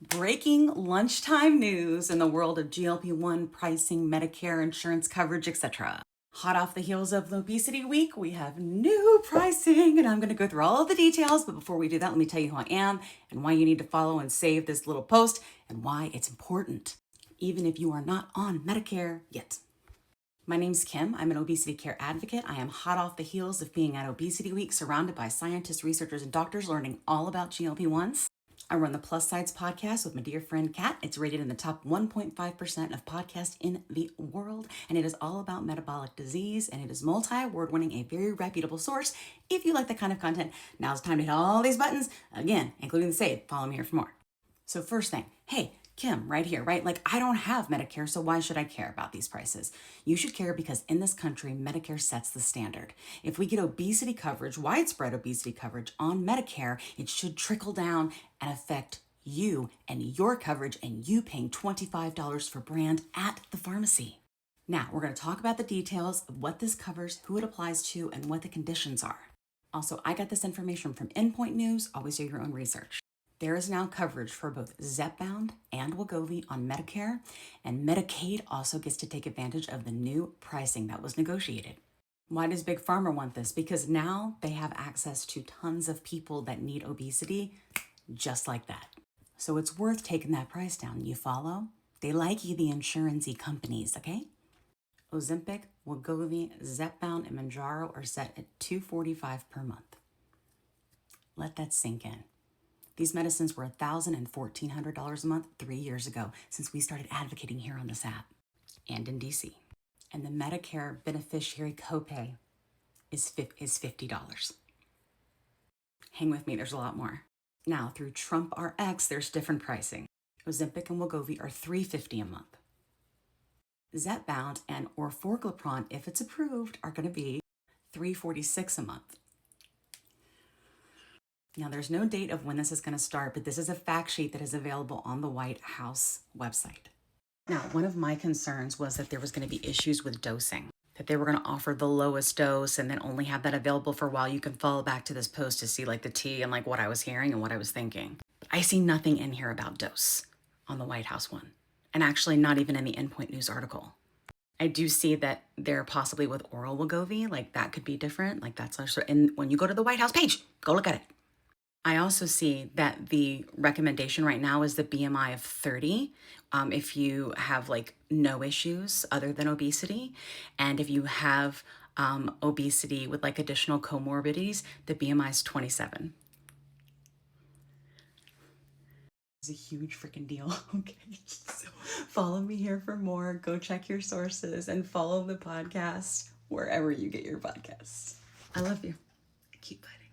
Breaking lunchtime news in the world of GLP-1 pricing, Medicare, insurance coverage, etc. Hot off the heels of Obesity Week, we have new pricing, and I'm going to go through all of the details. But before we do that, let me tell you who I am and why you need to follow and save this little post and why it's important, even if you are not on Medicare yet. My name's Kim. I'm an obesity care advocate. I am hot off the heels of being at Obesity Week, surrounded by scientists, researchers, and doctors learning all about GLP-1s. I run the Plus Sides podcast with my dear friend Kat. It's rated in the top 1.5% of podcasts in the world, and it is all about metabolic disease, and it is multi-award winning, a very reputable source. If you like that kind of content, now's the time to hit all these buttons, again, including the save. Follow me here for more. So first thing, hey, Kim, right here, right? Like, I don't have Medicare, so why should I care about these prices? You should care because in this country, Medicare sets the standard. If we get obesity coverage, widespread obesity coverage on Medicare, it should trickle down and affect you and your coverage and you paying $25 for brand at the pharmacy. Now, we're going to talk about the details of what this covers, who it applies to, and what the conditions are. Also, I got this information from Endpoint News. Always do your own research. There is now coverage for both Zepbound and Wegovy on Medicare, and Medicaid also gets to take advantage of the new pricing that was negotiated. Why does Big Pharma want this? Because now they have access to tons of people that need obesity just like that. So it's worth taking that price down. You follow? They like you, the insurance-y companies, okay? Ozempic, Wegovy, Zepbound, and Mounjaro are set at $245 per month. Let that sink in. These medicines were $1,000 and $1,400 a month 3 years ago, since we started advocating here on this app and in DC. And the Medicare beneficiary copay is $50. Hang with me, there's a lot more. Now, through Trump RX, there's different pricing. Ozempic and Wegovy are $350 a month. Zepbound and orforglipron, if it's approved, are going to be $346 a month. Now, there's no date of when this is going to start, but this is a fact sheet that is available on the White House website. Now, one of my concerns was that there was going to be issues with dosing, that they were going to offer the lowest dose and then only have that available for a while. You can follow back to this post to see like the tea and like what I was hearing and what I was thinking. But I see nothing in here about dose on the White House one, and actually not even in the Endpoint News article. I do see that they're possibly with oral Wegovy, like that could be different. Like that's also, and when you go to the White House page, go look at it. I also see that the recommendation right now is the BMI of 30 if you have like no issues other than obesity. And if you have obesity with like additional comorbidities, the BMI is 27. It's a huge freaking deal. Okay, so follow me here for more. Go check your sources and follow the podcast wherever you get your podcasts. I love you. Keep fighting.